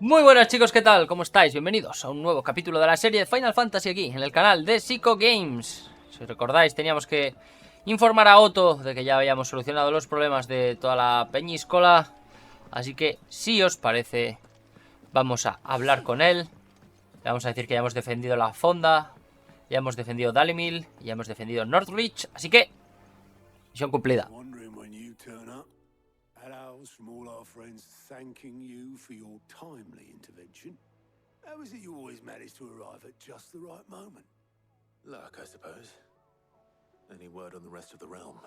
Muy buenas chicos, ¿qué tal? ¿Cómo estáis? Bienvenidos a un nuevo capítulo de la serie de Final Fantasy aquí, en el canal de SIKOGames. Si recordáis, teníamos que informar a Otto de que ya habíamos solucionado los problemas de toda la peñíscola. Así que, si os parece, vamos a hablar con él. Le vamos a decir que ya hemos defendido la Fonda, ya hemos defendido Dalimil, y ya hemos defendido Northreach. Así que, misión cumplida. From all our friends thanking you for your timely intervention. How is it you always manage to arrive at just the right moment? Luck, I suppose. Any word on the rest of the realm?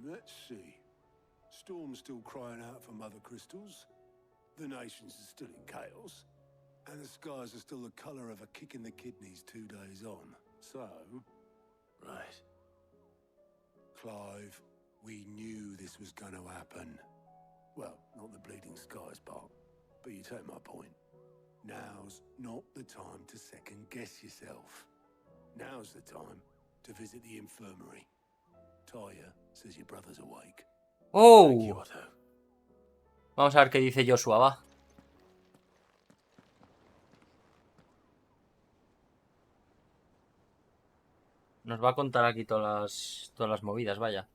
Let's see. Storm's still crying out for mother crystals. The nations are still in chaos. And the skies are still the color of a kick in the kidneys 2 days on. So... Right. Clive, we knew this was going to happen. Well, not the bleeding skies part, but you take my point. Now's not the time to second-guess yourself. Now's the time to visit the infirmary. Taya says your brother's awake. ¡Oh! Thank you, Otto. Vamos a ver qué dice Joshua, va. Nos va a contar aquí todas las movidas, vaya.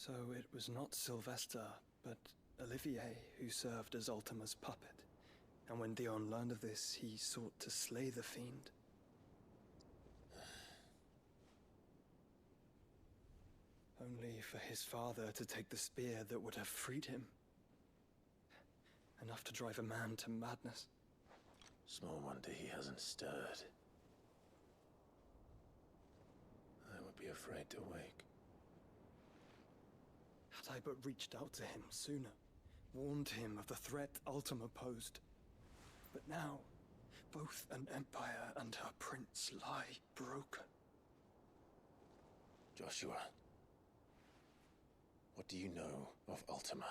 So it was not Sylvester, but Olivier who served as Ultima's puppet. And when Dion learned of this, he sought to slay the fiend. Only for his father to take the spear that would have freed him. Enough to drive a man to madness. Small wonder he hasn't stirred. I would be afraid to wake. Had I but reached out to him sooner, warned him of the threat Ultima posed. But now, both an empire and her prince lie broken. Joshua, what do you know of Ultima?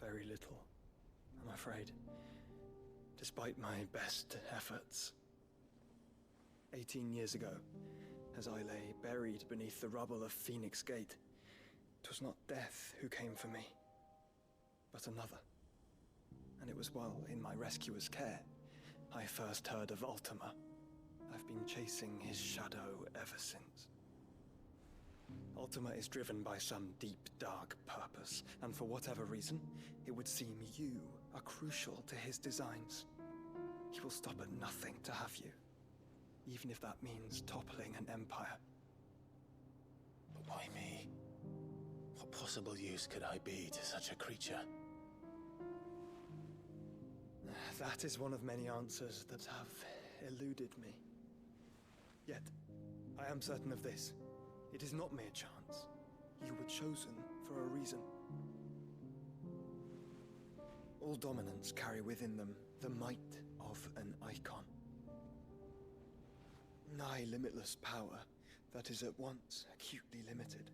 Very little, I'm afraid, despite my best efforts. 18 years ago, as I lay buried beneath the rubble of Phoenix Gate, 'twas not death who came for me, but another. And it was while in my rescuer's care I first heard of Ultima. I've been chasing his shadow ever since. Ultima is driven by some deep, dark purpose, and for whatever reason, it would seem you are crucial to his designs. He will stop at nothing to have you, even if that means toppling an empire. But why me? What possible use could I be to such a creature? That is one of many answers that have eluded me. Yet, I am certain of this. It is not mere chance. You were chosen for a reason. All dominants carry within them the might of an icon. Nigh limitless power that is at once acutely limited.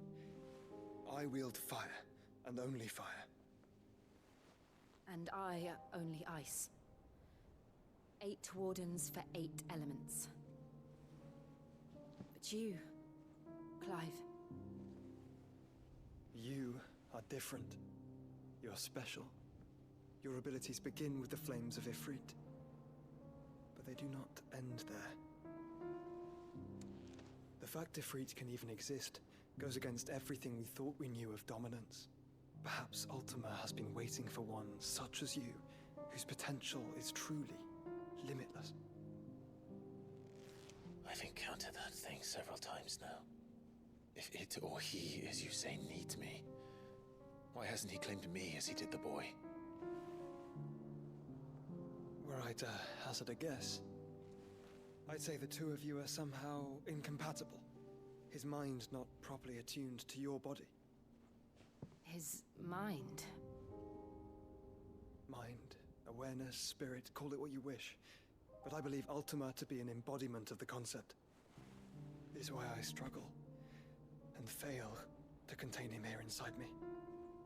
I wield fire, and only fire. And I only ice. 8 wardens for 8 elements. But you, Clive. You are different. You're special. Your abilities begin with the flames of Ifrit. But they do not end there. The fact Ifrit can even exist goes against everything we thought we knew of dominance. Perhaps Ultima has been waiting for one such as you, whose potential is truly limitless. I've encountered that thing several times now. If it or he, as you say, needs me, why hasn't he claimed me as he did the boy? Were I to hazard a guess, I'd say the two of you are somehow incompatible. His mind not properly attuned to your body. His mind. Mind, awareness, spirit, call it what you wish. But I believe Ultima to be an embodiment of the concept. This is why I struggle and fail to contain him here inside me.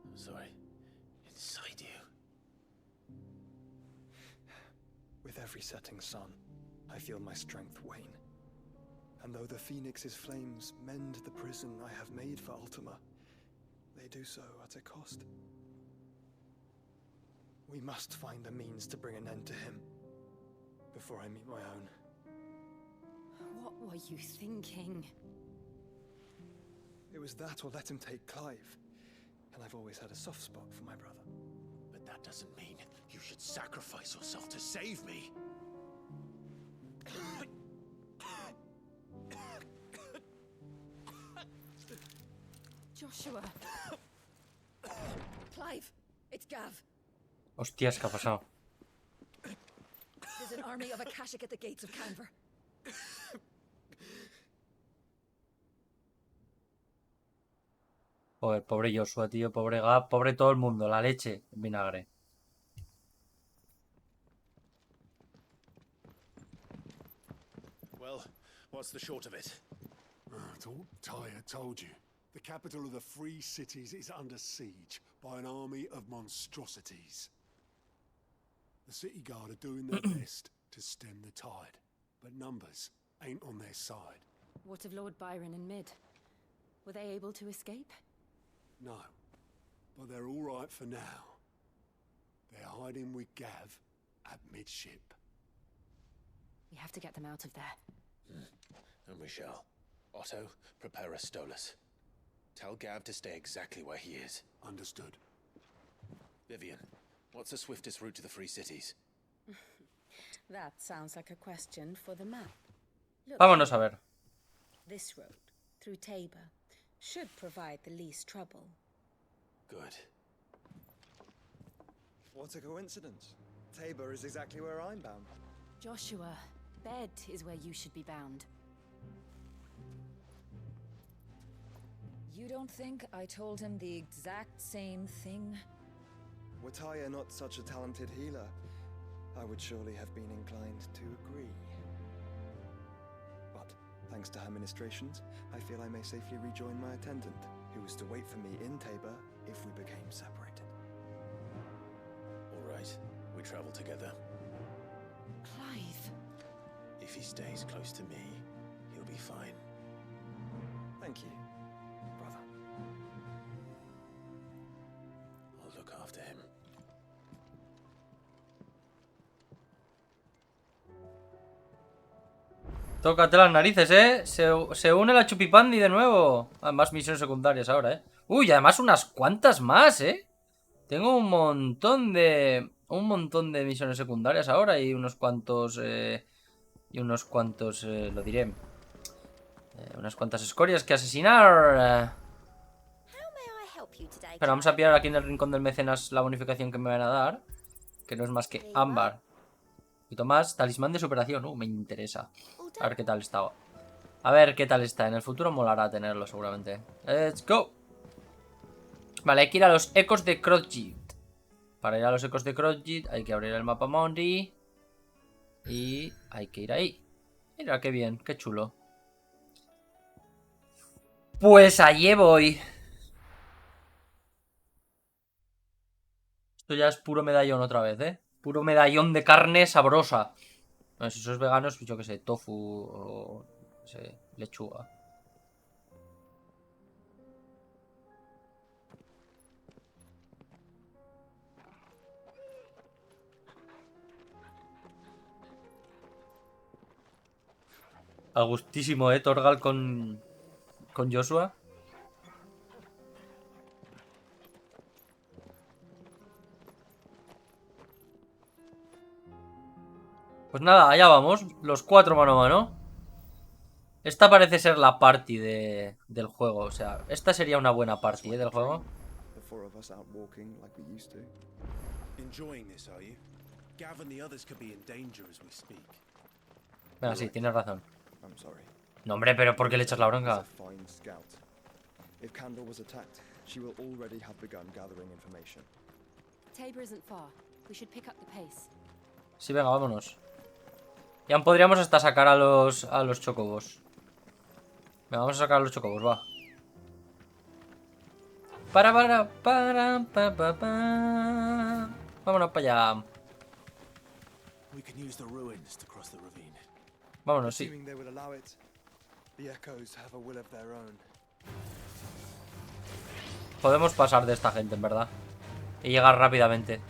I'm sorry. Inside you? With every setting sun, I feel my strength wane. And though the Phoenix's flames mend the prison I have made for Ultima, they do so at a cost. We must find a means to bring an end to him before I meet my own. What were you thinking? It was that or let him take Clive. And I've always had a soft spot for my brother. But that doesn't mean you should sacrifice yourself to save me. Joshua. Clive, it's Gav. Hostias, ¿qué ha pasado? There's an army of Akashic at the gates of Canver. Joder, pobre Joshua, tío, pobre Gab, pobre todo el mundo, la leche en vinagre. Well, what's the short of it? Tyre told you. The capital of the Free Cities is under siege by an army of monstrosities. The city guard are doing their best to stem the tide, but numbers ain't on their side. What of Lord Byron and Mid? Were they able to escape? No, but they're all right for now. They're hiding with Gav at midship. We have to get them out of there. And we shall. Otto, prepare a Stolas. Tell Gav to stay exactly where he is. Understood. Vivian, what's the swiftest route to the Free Cities? That sounds like a question for the map. Look, Vámonos a ver. this road, through Tabor, should provide the least trouble. Good. What a coincidence. Tabor is exactly where I'm bound. Joshua, bed is where you should be bound. You don't think I told him the exact same thing? Were Tyre not such a talented healer, I would surely have been inclined to agree. But, thanks to her ministrations, I feel I may safely rejoin my attendant, who was to wait for me in Tabor if we became separated. All right, we travel together. Clive. If he stays close to me, he'll be fine. Thank you, brother. I'll look after him. Tócate las narices, se une la chupipandi de nuevo. Además misiones secundarias ahora, Uy, además unas cuantas más, Tengo un montón de misiones secundarias ahora y unos cuantos lo diré, unas cuantas escorias que asesinar. Pero vamos a pillar aquí en el rincón del mecenas la bonificación que me van a dar, que no es más que ámbar. Un poquito más, talismán de superación. Me interesa. A ver qué tal está. A ver qué tal está. En el futuro molará tenerlo seguramente. Let's go. Vale, hay que ir a los ecos de Crotjit. Para ir a los ecos de Crotjit hay que abrir el mapa Mondi. Y hay que ir ahí. Mira qué bien, qué chulo. Pues allí voy. Esto ya es puro medallón otra vez, Puro medallón de carne sabrosa. Bueno, si sos veganos, yo que sé, tofu o no sé, lechuga. A gustísimo, Torgal con Joshua. Pues nada, allá vamos. Los 4 mano a mano. Esta parece ser la party del juego. O sea, esta sería una buena party, del juego. The four of us out walking like we used to. Enjoying this, are you? Gav and the others could be in danger as we speak. Venga, sí, tienes razón. I'm sorry. No, hombre, pero ¿por qué le echas la As bronca? a fine scout. If Candle was attacked, she will already have begun gathering information. Tabor isn't far. We should pick up the pace. Sí, venga, vámonos. Ya podríamos hasta sacar a los chocobos. Venga, vamos a sacar a los chocobos, va. Pa. Vámonos para allá. We can use the ruins to cross the ravine. Vámonos, sí. Assuming they will allow it, The echoes have a will of their own. Podemos pasar de esta gente, en verdad. Y llegar rápidamente.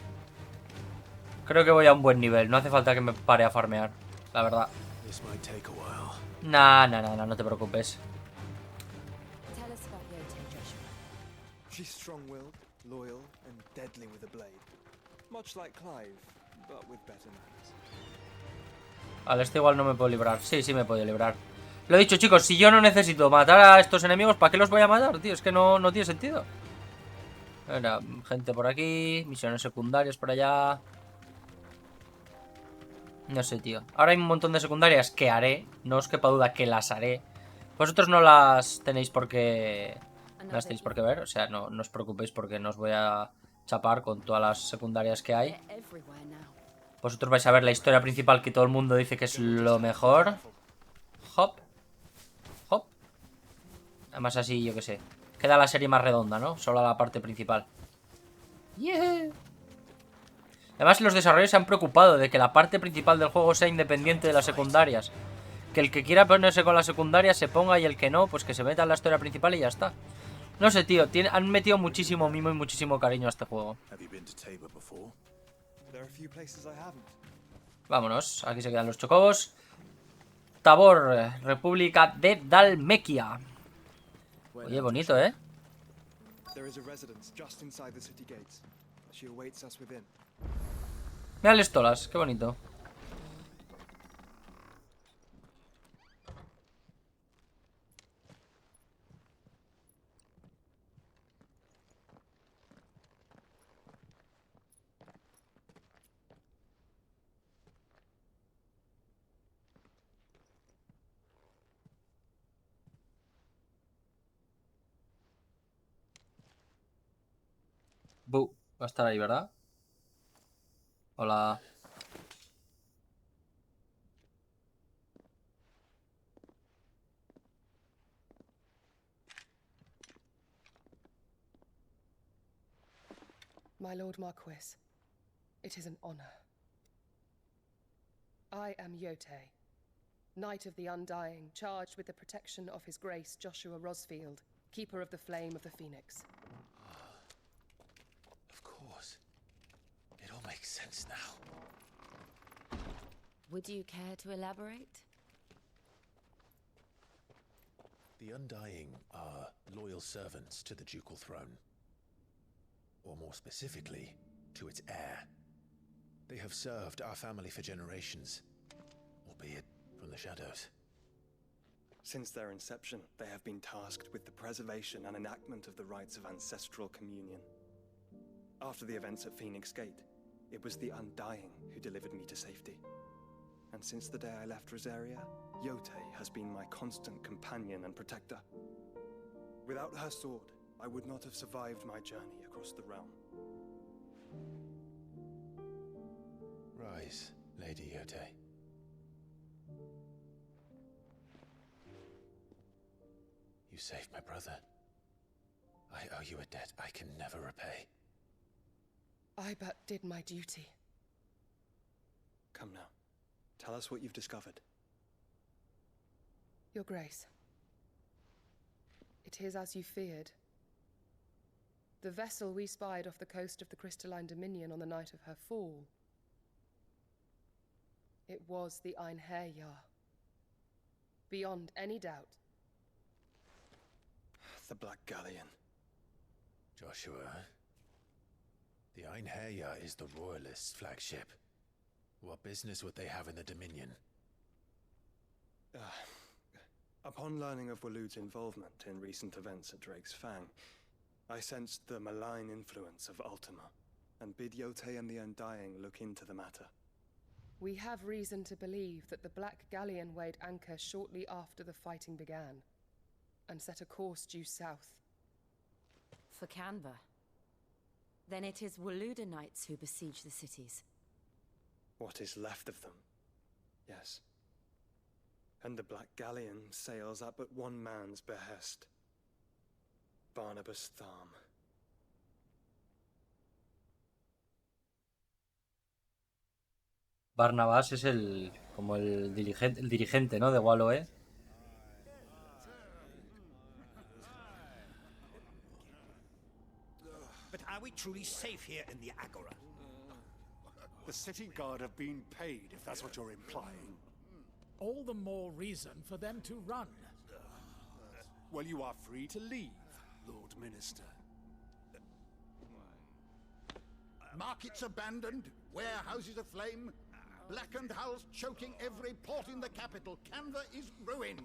Creo que voy a un buen nivel. No hace falta que me pare a farmear, la verdad. This might take a while. Nah, no te preocupes. Tell us about Yote, Joshua. She's strong-willed, loyal, and deadly with a blade. Much like Clive, but with better manners. Vale, este igual no me puedo librar. Sí, sí me puedo librar. Lo he dicho, chicos, si yo no necesito matar a estos enemigos, ¿para qué los voy a matar, tío? Es que no tiene sentido. Mira, gente por aquí, misiones secundarias por allá. No sé, tío. Ahora hay un montón de secundarias que haré. No os quepa duda que las haré. Vosotros no las tenéis por qué... No las tenéis por qué ver. O sea, no os preocupéis porque no os voy a chapar con todas las secundarias que hay. They're everywhere now. Vosotros vais a ver la historia principal que todo el mundo dice que es lo mejor. Hop. Hop. Además así, yo qué sé. Queda la serie más redonda, ¿no? Solo la parte principal. Yeah. Además los desarrolladores se han preocupado de que la parte principal del juego sea independiente de las secundarias. Que el que quiera ponerse con la secundaria se ponga y el que no, pues que se meta en la historia principal y ya está. No sé, tío, han metido muchísimo mimo y muchísimo cariño a este juego. Have you been to Tabor before? There are a few places I haven't. Vámonos, aquí se quedan los chocobos. Tabor, República de Dalmequia. Oye, bonito, ¿eh? There is a residence just inside the city gates. She awaits us within. Mira las tolas, qué bonito. Bu, va a estar ahí, ¿verdad? Hola. My Lord Marquis, it is an honor. I am Yote, Knight of the Undying, charged with the protection of His Grace Joshua Rosfield, Keeper of the Flame of the Phoenix. Of course. It all makes sense now. Would you care to elaborate? The Undying are loyal servants to the ducal throne. Or more specifically, to its heir. They have served our family for generations, albeit from the shadows. Since their inception, they have been tasked with the preservation and enactment of the rites of ancestral communion. After the events at Phoenix Gate, it was the Undying who delivered me to safety. And since the day I left Rosaria, Yote has been my constant companion and protector. Without her sword, I would not have survived my journey across the realm. Rise, Lady Yote. You saved my brother. I owe you a debt I can never repay. I but did my duty. Come now. Tell us what you've discovered. Your Grace. It is as you feared. The vessel we spied off the coast of the Crystalline Dominion on the night of her fall. It was the Einherjar. Beyond any doubt. The Black Galleon. Joshua, the Einherjar is the Royalists' flagship. What business would they have in the Dominion? Upon learning of Waloed's involvement in recent events at Drake's Fang, I sensed the malign influence of Ultima, and bid Yote and the Undying look into the matter. We have reason to believe that the Black Galleon weighed anchor shortly after the fighting began, and set a course due south. For Canva. Then it is Waloed knights who besiege the cities. What is left of them? Yes. And the Black Galleon sails at but one man's behest. Barnabas Tharm. Barnabas es como el dirigente, ¿no? De Wallo, ¿eh? Are we truly safe here in the Agora? The city guard have been paid, if that's what you're implying. All the more reason for them to run. Well, you are free to leave, Lord Minister. Markets abandoned, warehouses aflame, blackened hulls choking every port in the capital. Canva is ruined.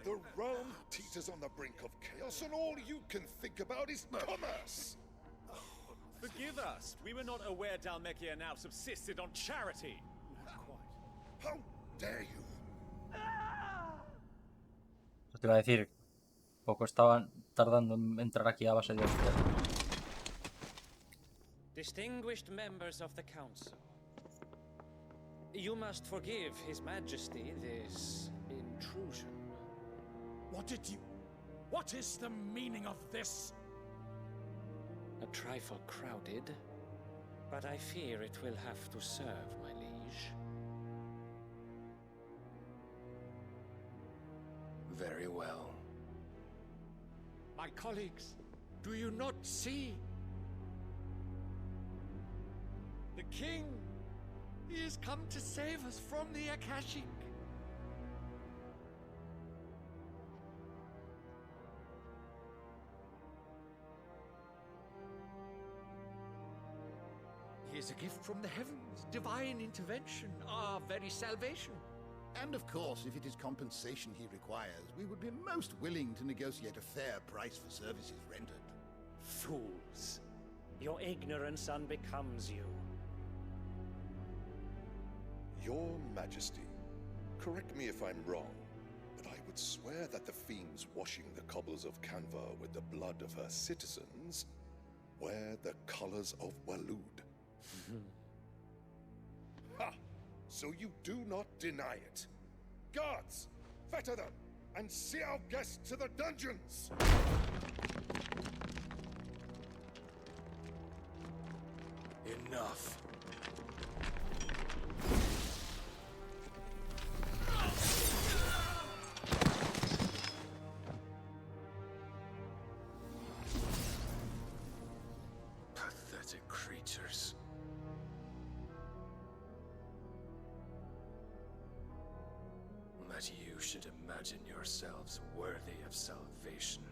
The realm teeters on the brink of chaos, and all you can think about is commerce. Forgive us. We were not aware Dhalmekia now subsisted on charity. How dare you? Te iba a decir, poco estaban tardando en entrar aquí a base de hostia. Distinguished members of the council, you must forgive His Majesty this intrusion. What is the meaning of this? A trifle crowded, but I fear it will have to serve, my liege. Very well. My colleagues, do you not see? The king, he has come to save us from the Akashic. He is a gift from the heavens, divine intervention, our very salvation. And of course, if it is compensation he requires, we would be most willing to negotiate a fair price for services rendered. Fools. Your ignorance unbecomes you. Your Majesty, correct me if I'm wrong, but I would swear that the fiends washing the cobbles of Canva with the blood of her citizens wear the colors of Waloed. Ha! So you do not deny it. Guards, fetter them, and see our guests to the dungeons! Enough. Pathetic creatures. That you should imagine yourselves worthy of salvation.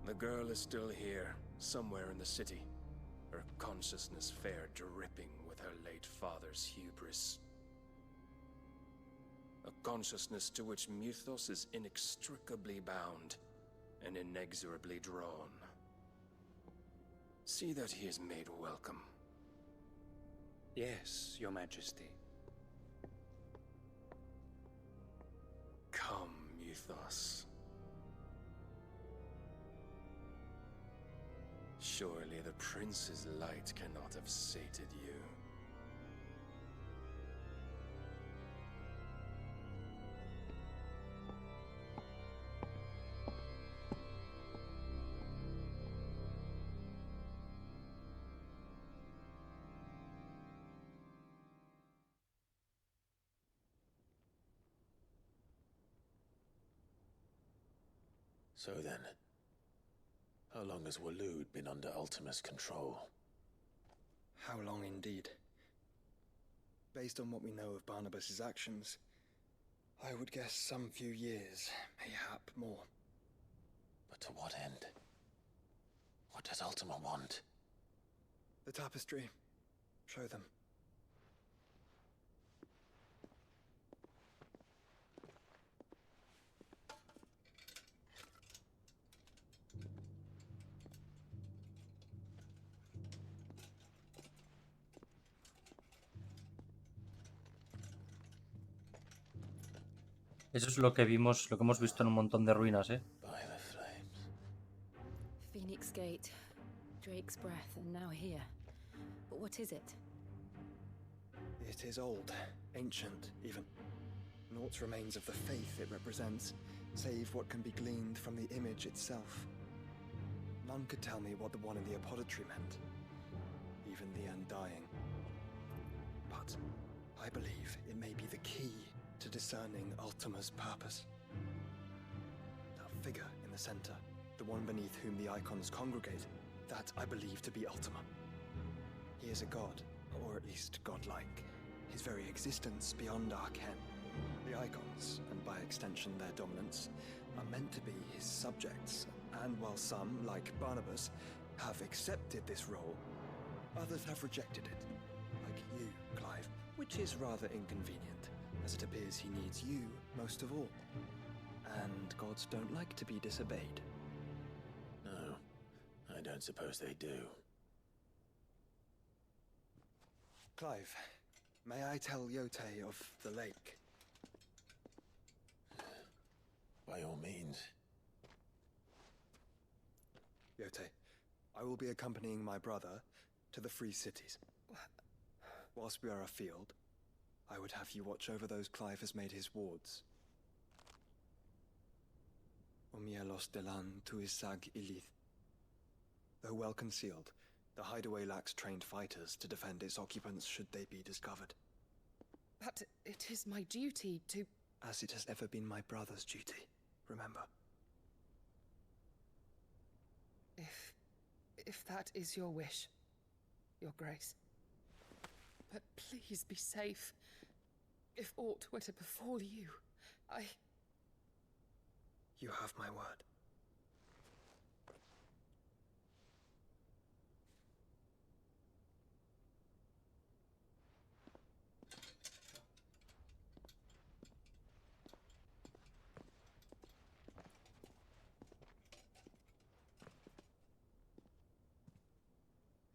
The girl is still here, somewhere in the city, her consciousness fair dripping with her late father's hubris. A consciousness to which Mythos is inextricably bound and inexorably drawn. See that he is made welcome. Yes, Your Majesty. Come, Mythos. Surely the prince's light cannot have sated you. So then, how long has Waloed been under Ultima's control? How long indeed? Based on what we know of Barnabas's actions, I would guess some few years, mayhap more. But to what end? What does Ultima want? The tapestry. Show them. Eso es lo que vimos, lo que hemos visto en un montón de ruinas, ¿eh? Phoenix Gate, Drake's Breath, and now here. But what is it? It is old, ancient, even. Naught remains of the faith it represents, save what can be gleaned from the image itself. None could tell me what the one in the apothecary meant, even the Undying. But I believe it may be the key to discerning Ultima's purpose. That figure in the center, the one beneath whom the icons congregate, that I believe to be Ultima. He is a god, or at least godlike, his very existence beyond our ken. The icons, and by extension their dominance, are meant to be his subjects, and while some, like Barnabas, have accepted this role, others have rejected it, like you, Clive, which is rather inconvenient, as it appears he needs you most of all. And gods don't like to be disobeyed. No, I don't suppose they do. Clive, may I tell Yote of the lake? By all means. Yote, I will be accompanying my brother to the Free Cities. Whilst we are afield, I would have you watch over those Clive has made his wards. Omielos delan tuisag ilith. Though well concealed, the hideaway lacks trained fighters to defend its occupants should they be discovered. But it is my duty to... As it has ever been my brother's duty, remember. If that is your wish, Your Grace. But please be safe. If aught were to befall you, You have my word.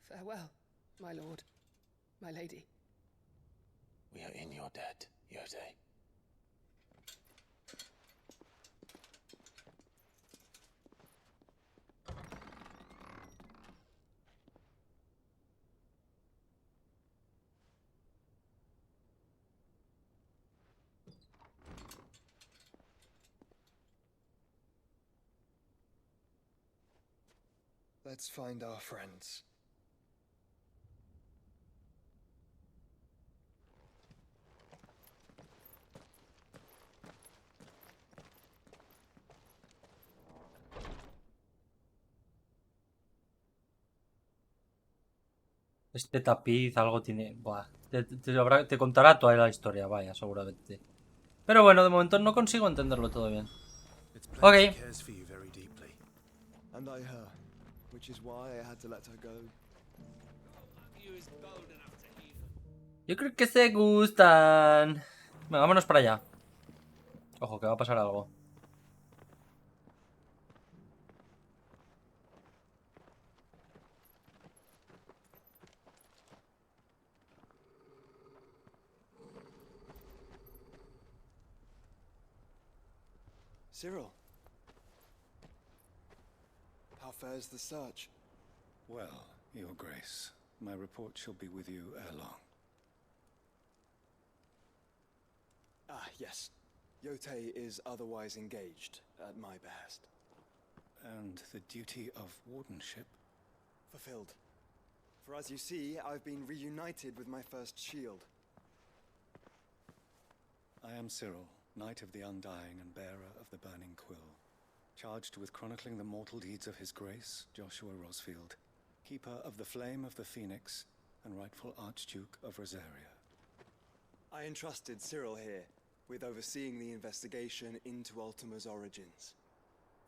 Farewell, my lord, my lady. We are in your debt, Yote. Let's find our friends. Este tapiz algo tiene... Buah, te contará toda la historia, vaya, seguramente. Pero bueno, de momento no consigo entenderlo todo bien. Ok. And I her, which is why I had to let her go. Yo creo que se gustan. Venga, vámonos para allá. Ojo, que va a pasar algo. Cyril. How fares the search? Well, Your Grace, my report shall be with you ere long. Ah, yes. Yote is otherwise engaged, at my behest. And the duty of wardenship? Fulfilled. For as you see, I've been reunited with my first shield. I am Cyril, Knight of the Undying and bearer of the Burning Quill, charged with chronicling the mortal deeds of His Grace, Joshua Rosfield, keeper of the Flame of the Phoenix and rightful Archduke of Rosaria. I entrusted Cyril here with overseeing the investigation into Ultima's origins.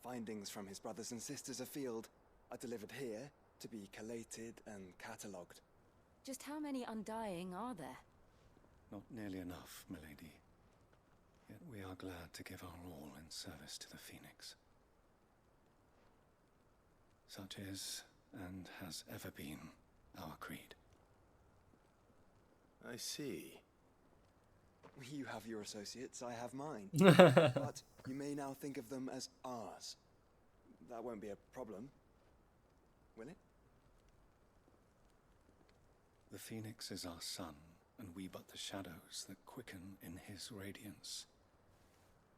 Findings from his brothers and sisters afield are delivered here to be collated and catalogued. Just how many Undying are there? Not nearly enough, milady. Yet we are glad to give our all in service to the Phoenix. Such is, and has ever been, our creed. I see. You have your associates, I have mine. But you may now think of them as ours. That won't be a problem, will it? The Phoenix is our sun, and we but the shadows that quicken in his radiance.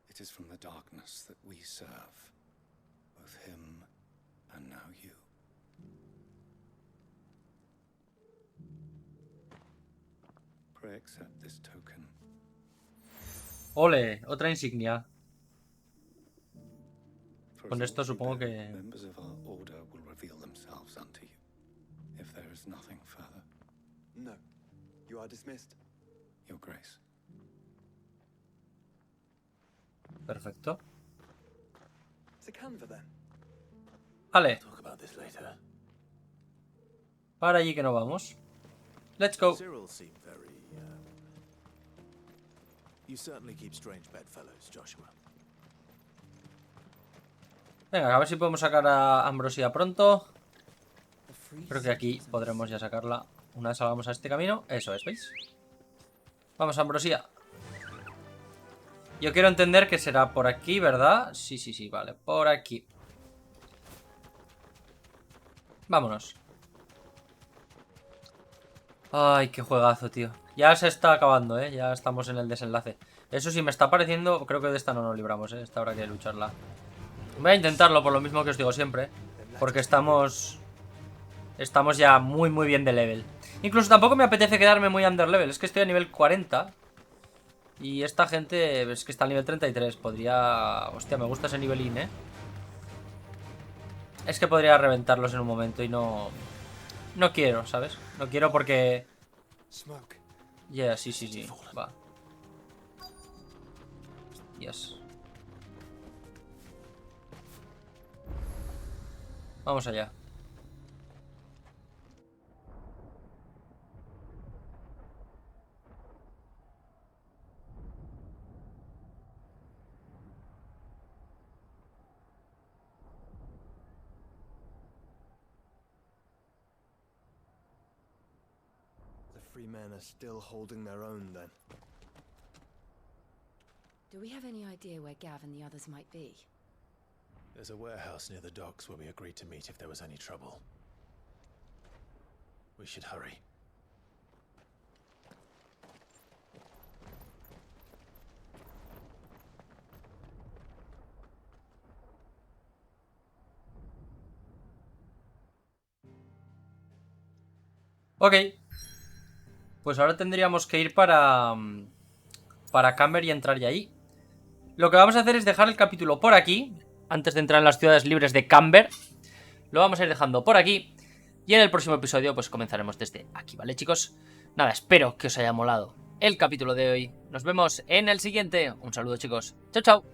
It is from the darkness that we serve, both him and now you. Pray accept this token. Ole, otra insignia. For Con esto supongo que... Members of our order will reveal themselves unto you. If there is nothing further. No. You are dismissed. Your Grace. Perfecto. To Canva, then. Vale. Talk about this later. Para allí que no vamos. Let's go. Cyril seemed very, You certainly keep strange bedfellows, Joshua. Venga, a ver si podemos sacar a Ambrosia pronto. Creo que aquí podremos ya sacarla una vez salgamos a este camino. Eso es, ¿veis? Vamos, Ambrosia. Yo quiero entender que será por aquí, ¿verdad? Sí, sí, sí, vale, por aquí. Vámonos. Ay, qué juegazo, tío. Ya se está acabando, ¿eh? Ya estamos en el desenlace. Eso sí me está pareciendo... Creo que de esta no nos libramos, ¿eh? Esta habrá que lucharla. Voy a intentarlo por lo mismo que os digo siempre. Porque estamos ya muy bien de level. Incluso tampoco me apetece quedarme muy under level. Es que estoy a nivel 40. Y esta gente es que está al nivel 33. Podría... Hostia, me gusta ese nivelín, ¿eh? Es que podría reventarlos en un momento y no... No quiero, ¿sabes? No quiero porque... Yeah, sí, sí, sí. Va. Yes. Vamos allá. The free men are still holding their own, then. Do we have any idea where Gav and the others might be? There's a warehouse near the docks where we agreed to meet if there was any trouble. We should hurry. Ok. Pues ahora tendríamos que ir para Camber y entrar ya ahí. Lo que vamos a hacer es dejar el capítulo por aquí. Antes de entrar en las ciudades libres de Camber. Lo vamos a ir dejando por aquí. Y en el próximo episodio pues comenzaremos desde aquí, ¿vale, chicos? Nada, espero que os haya molado el capítulo de hoy. Nos vemos en el siguiente. Un saludo, chicos. Chao, chao.